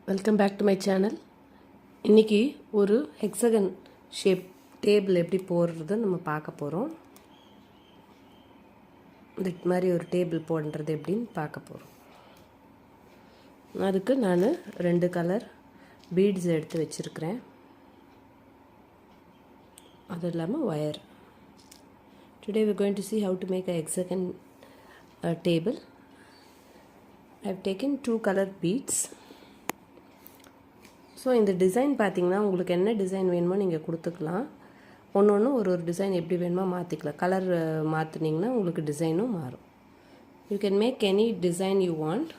Welcome back to my channel. இன்றைக்கி ஒரு hexagon shape table எப்படி போடுறது நம்ம பார்க்க போகிறோம். இது மாதிரி ஒரு டேபிள் போடுறது எப்படின்னு பார்க்க போகிறோம். அதுக்கு நான் 2 கலர் பீட்ஸ் எடுத்து வச்சுருக்கிறேன். அது இல்லாமல் wire. Today we are going to see how to make a hexagon table. I have taken 2 colored beads. So இந்த டிசைன் பார்த்திங்கன்னா உங்களுக்கு என்ன டிசைன் வேணுமோ நீங்கள் கொடுத்துக்கலாம். ஒன்று ஒரு டிசைன் எப்படி வேணுமோ மாற்றிக்கலாம். கலர் மாற்றினீங்கன்னா உங்களுக்கு டிசைனும் மாறும். You can make any design you want.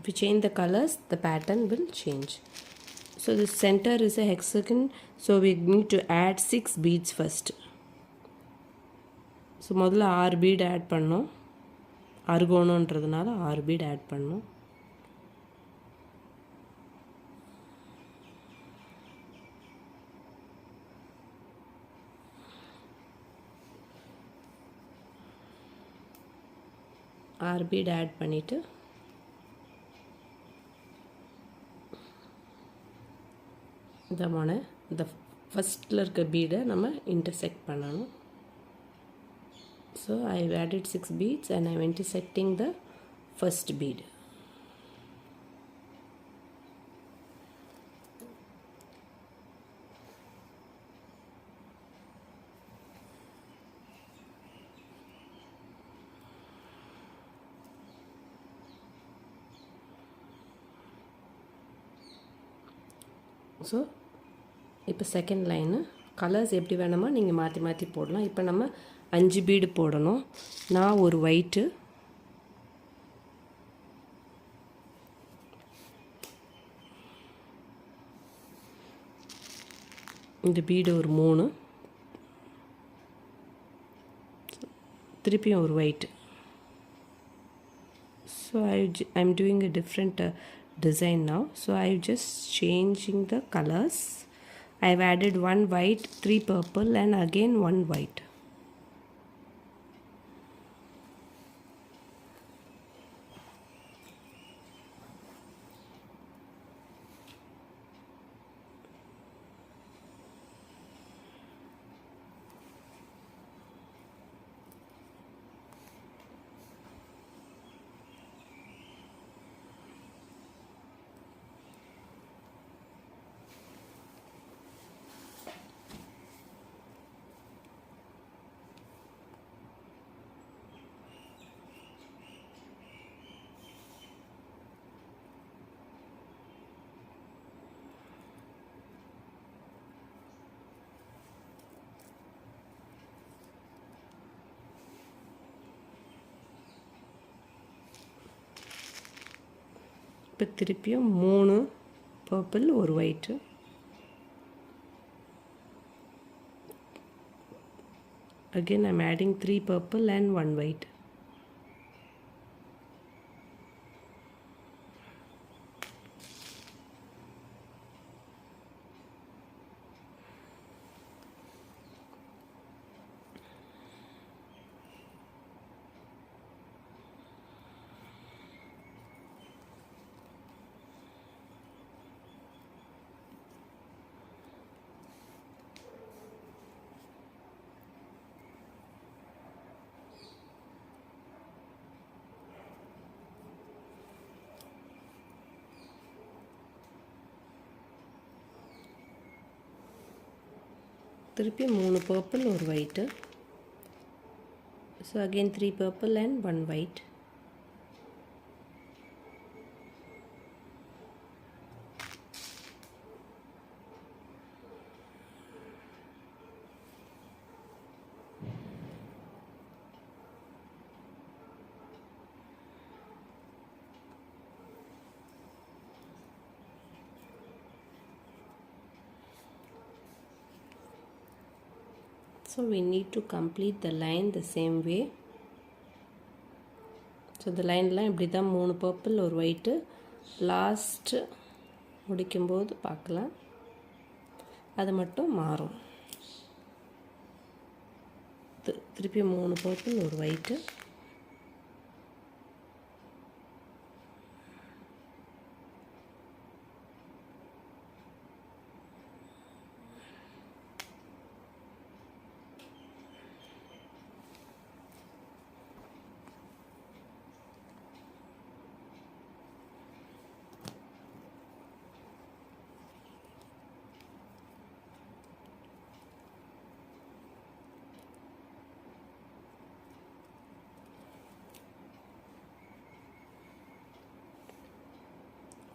If you change the colours the pattern will change. So this centre is a hexagon, so we need to add 6 beads first. So முதல்ல 6 beat add பண்ணோம். அருகோணன்றதுனால 6 beat add பண்ணோம். ஆறு beat add பண்ணிவிட்டு இந்த ஃபஸ்ட்டில் இருக்க பீடை நம்ம இன்டர்செக்ட் பண்ணணும். So I added 6 beads and I am intersecting the first bead. So இப்போ செகண்ட் லைனு கலர்ஸ் எப்படி வேணுமோ நீங்கள் மாற்றி மாற்றி போடலாம். இப்போ நம்ம 5 பீடு போடணும். நான் ஒரு ஒயிட்டு, இந்த பீடு ஒரு 3, திருப்பியும் ஒரு white. So I'm doing a different design now. So I am just changing the colors. I have added 1 white, 3 purple and again 1 white. இப்போ திருப்பியும் 3 பர்பிள் ஒரு white. Again I am adding 3 purple and 1 white. திருப்பி 3 purple ஒரு white. So again 3 purple and 1 white. So we need to complete the line the same way. So the line இப்படி தான் 3 purple ஒரு white. Last முடிக்கும்போது பார்க்கலாம், அது மட்டும் மாறும். திருப்பி 3 purple ஒரு white.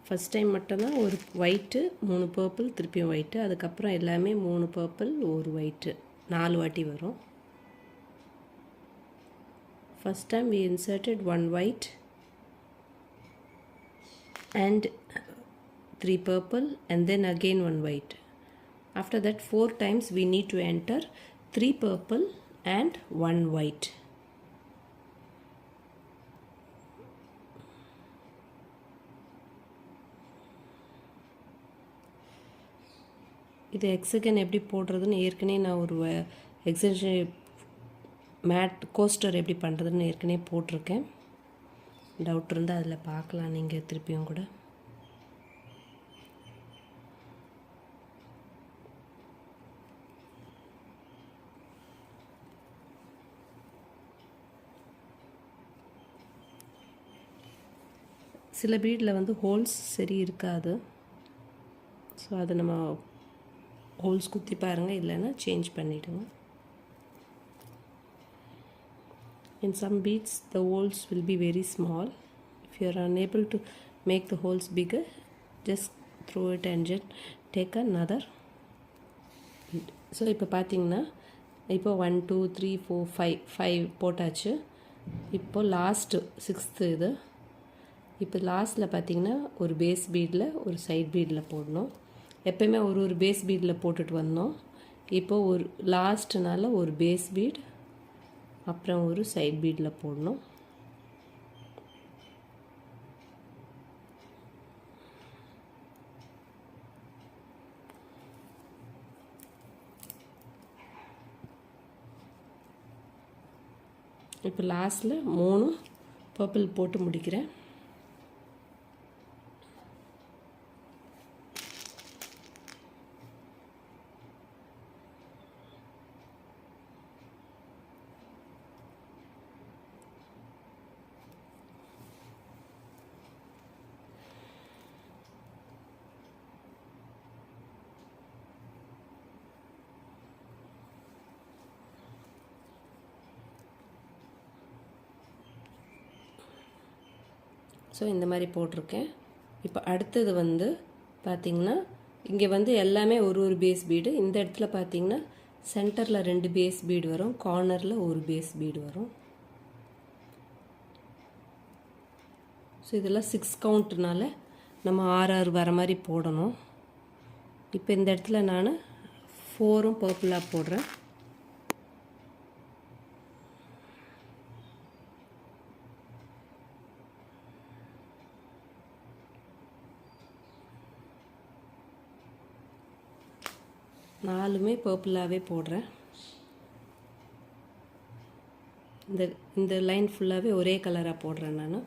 ஃபஸ்ட் டைம் மட்டும்தான் ஒரு ஒயிட்டு 3 பர்பிள் திருப்பியும் ஒயிட்டு, அதுக்கப்புறம் எல்லாமே 3 பர்பிள் 1 ஒயிட்டு 4 வாட்டி வரும். First time we inserted 1 white and 3 purple and then again 1 white. After that 4 times we need to enter 3 purple and 1 white. இது ஹெக்ஸகன் எப்படி போடுறதுன்னு ஏற்கனவே நான் ஒரு எக்ஸசைஸ் மேட் கோஸ்டர் எப்படி பண்ணுறதுன்னு ஏற்கனவே போட்டிருக்கேன். டவுட் இருந்தால் அதில் பார்க்கலாம் நீங்கள் திருப்பியும் கூட. சில பீடில் வந்து ஹோல்ஸ் சரி இருக்காது. ஸோ அதை நம்ம ஹோல்ஸ் குத்தி பாருங்கள், இல்லைன்னா சேஞ்ச் பண்ணிவிடுங்க. In some beads the holes will be very small. If you are unable to make the holes bigger, just throw it and just take another. So இப்போ பார்த்தீங்கன்னா இப்போ 1 2 3 4 5 போட்டாச்சு. இப்போ லாஸ்ட்டு 6th இது. இப்போ லாஸ்ட்டில் பார்த்தீங்கன்னா ஒரு பேஸ் பீடில் ஒரு சைட் பீடில் போடணும். எப்போயுமே ஒரு பேஸ் பீடில் போட்டுட்டு வந்தோம். இப்போ ஒரு லாஸ்ட்னால ஒரு பேஸ் பீட் அப்புறம் ஒரு சைட் பீடில் போடணும். இப்போ லாஸ்ட்டில் 3 பர்பிள் போட்டு முடிக்கிறேன். ஸோ இந்த மாதிரி போட்டிருக்கேன். இப்போ அடுத்தது வந்து பார்த்திங்கன்னா இங்கே வந்து எல்லாமே ஒரு பேஸ் பீடு. இந்த இடத்துல பார்த்திங்கன்னா சென்டரில் 2 பேஸ் பீடு வரும், கார்னரில் ஒரு பேஸ் பீடு வரும். ஸோ இதெல்லாம் 6 கவுண்ட்னால நம்ம 6 வர மாதிரி போடணும். இப்போ இந்த இடத்துல நான் 4 பர்பிளாக போடுறேன். நாலுமே பர்பிளாகவே போடுறேன். இந்த லைன் ஃபுல்லாகவே ஒரே கலராக போடுறேன் நான்.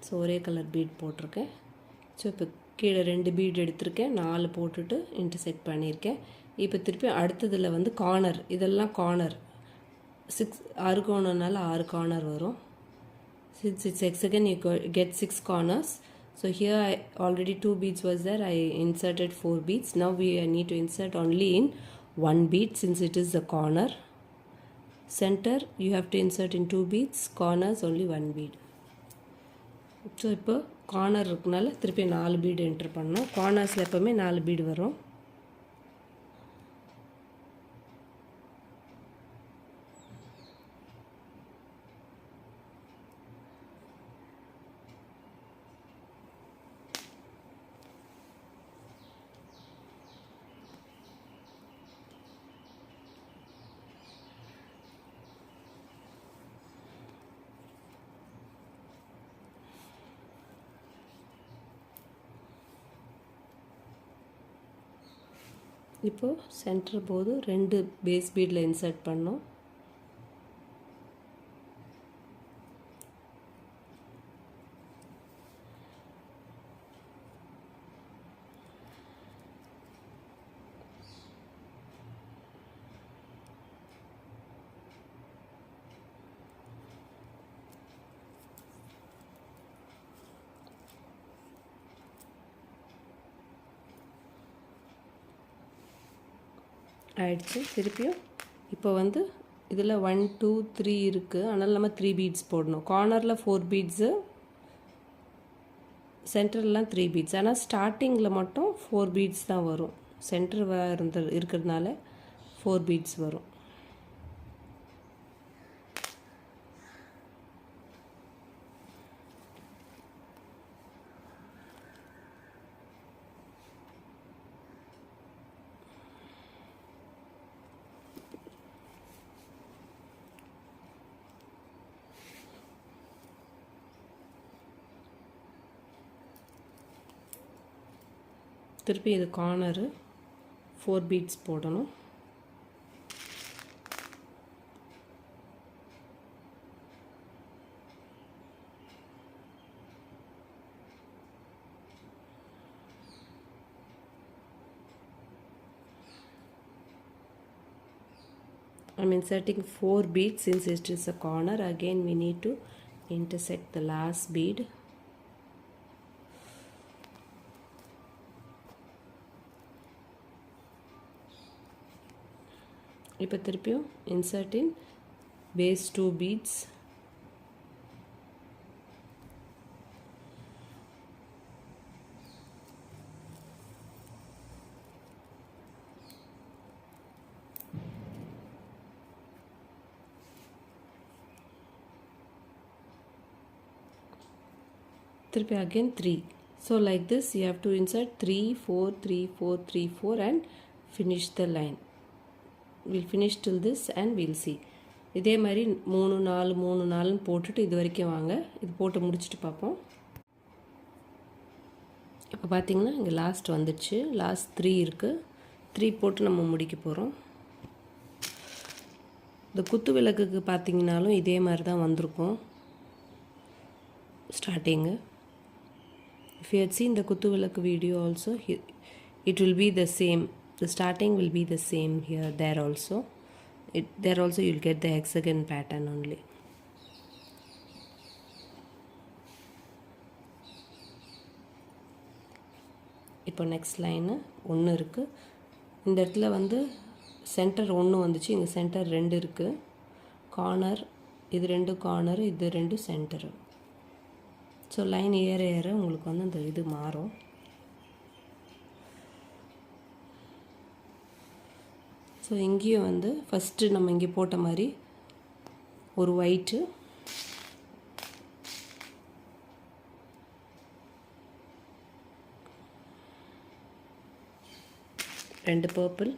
ஸோ ஒரே கலர் பீட் போட்டிருக்கேன். ஸோ இப்போ கீழே 2 பீட் எடுத்திருக்கேன், 4 போட்டுட்டு இன்டர்செக்ட் பண்ணியிருக்கேன். இப்போ திருப்பி அடுத்ததில் வந்து கார்னர், இதெல்லாம் கார்னர் 6 கோணம்னால 6 கார்னர் வரும். Since it's hexagon you get 6 corners. So here already 2 beads was there, I inserted 4 beads. Now we need to insert only in 1 bead since it is the corner. Center you have to insert in 2 beads, corners only 1 bead. So இப்போ corner இருக்கனால திருப்பி 4 bead enter பண்ணோம். கார்னர்ஸில் எப்போவுமே 4 bead வரும். இப்போது centre போது 2 base பீடில் insert பண்ணோம். ஆயிடுச்சு. திருப்பியும் இப்போ வந்து இதில் 1 2 3 இருக்குது, அதனால் நம்ம 3 பீட்ஸ் போடணும். கார்னரில் 4 பீட்ஸு, சென்டர்லாம் 3 பீட்ஸ். ஆனால் ஸ்டார்டிங்கில் மட்டும் 4 பீட்ஸ் தான் வரும். சென்டர் இருக்கிறதுனால 4 பீட்ஸ் வரும். திருப்பி இது கார்னரு 4 பீட்ஸ் போடணும். I'm inserting 4 beads since it is a corner. Again we need to intersect the last bead. இப்போ திருப்பியும் insert in base 2 beads. திருப்பி again 3. So like this you have to insert 3 4 3 4 3 4 and finish the line. We'll finish till this and we'll see. இதே மாதிரி 3 4 3 4 போட்டுட்டு இது வரைக்கும் வாங்க. இது போட்டு முடிச்சுட்டு பார்ப்போம். இப்போ பார்த்தீங்கன்னா இங்கே லாஸ்ட் வந்துடுச்சு. லாஸ்ட் 3 இருக்குது. 3 போட்டு நம்ம முடிக்க போகிறோம். இந்த குத்து விளக்குக்கு பார்த்தீங்கன்னாலும் இதே மாதிரி தான் வந்திருக்கும் starting. If you had seen the kuttu vilakku video also, it will be the same. The starting will be the same here, there also. There also you'll get the hexagon pattern only. இப்போ next line 1 இருக்குது. இந்த இடத்துல வந்து centre 1 வந்துச்சு. இங்கே centre 2 இருக்குது. Corner இது 2 corner, இது 2 சென்டரு. ஸோ லைன் ஏற ஏற உங்களுக்கு வந்து அந்த இது மாறும். ஸோ இங்கேயும் வந்து ஃபஸ்ட்டு நம்ம இங்கே போட்ட மாதிரி ஒரு ஒயிட்டு, ரெண்டு பர்பிள்,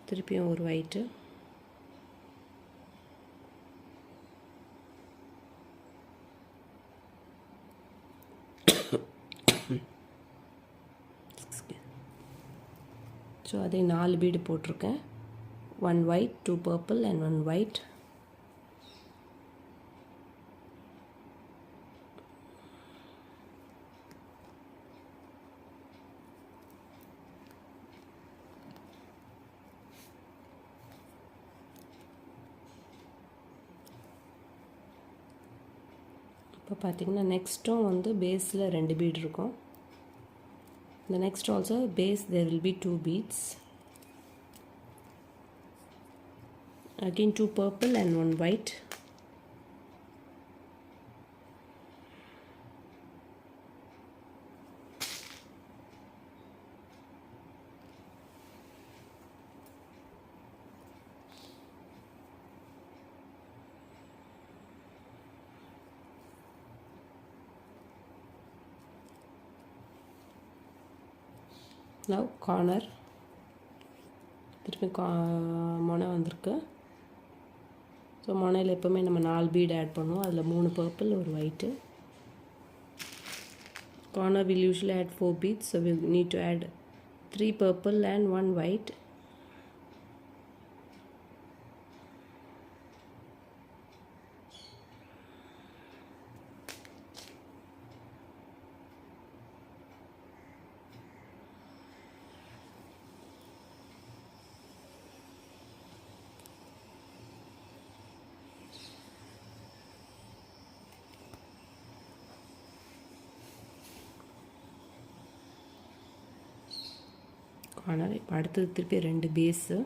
திருப்பியும் ஒரு ஒயிட்டு, ஸோ அதே 4 பீடு போட்டிருக்கேன். 1 white 2 purple and 1 white. இப்போ பார்த்தீங்கன்னா நெக்ஸ்ட்டும் வந்து பேஸில் 2 பீடு இருக்கும். The next also base there will be 2 beads. Again 2 purple and 1 white. Now corner. திருப்பி மொனை வந்திருக்கு. ஸோ மொனையில் எப்போவுமே நம்ம 4 பீடு ஆட் பண்ணுவோம். அதில் 3 பர்பிள் ஒரு white. Corner will usually add 4 beads, so we need to add 3 purple and 1 white. Corner. இப்போ அடுத்தது திருப்பி 2 பேஸு.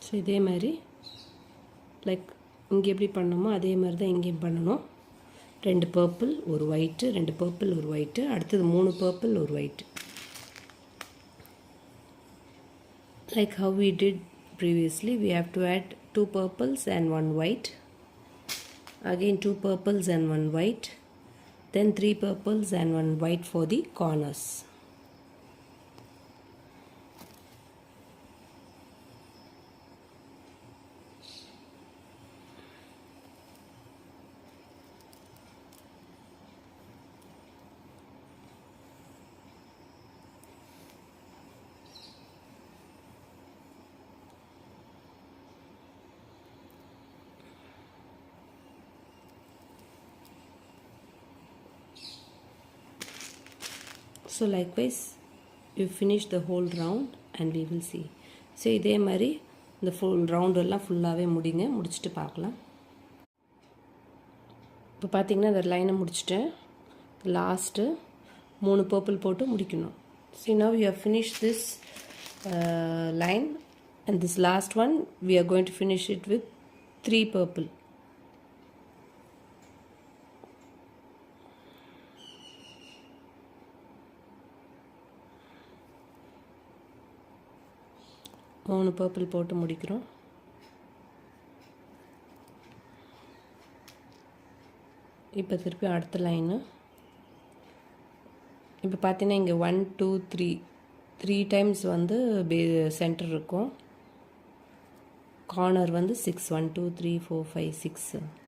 ஸோ இதே மாதிரி லைக் இங்கே எப்படி பண்ணோமோ அதே மாதிரி தான் இங்கேயும் பண்ணணும். 2 பர்பிள் ஒரு ஒயிட்டு, 2 பர்பிள் ஒரு ஒயிட்டு, அடுத்தது 3 பர்பிள் ஒரு white. Like how we did previously, we have to add 2 purples and 1 white. Again 2 purples and 1 white. Then 3 purples and 1 white for the corners. So likewise you finish the whole round and we will see. So இதே மாதிரி இந்த full round எல்லாம் ஃபுல்லாகவே முடிச்சுட்டு பார்க்கலாம். இப்போ பார்த்தீங்கன்னா இந்த லைனை முடிச்சுட்டேன். லாஸ்ட்டு 3 பர்பிள் போட்டு முடிக்கணும். See now we have finished this line and this last one we are going to finish it with 3 purple. மூணு பர்பிள் போட்டு முடிக்கிறோம். இப்போ திருப்பி அடுத்த லைனு. இப்போ பார்த்தீங்கன்னா இங்கே 1 2 3 டைம்ஸ் வந்து சென்டர் இருக்கும். கார்னர் வந்து 6 1 2 3 4 5 6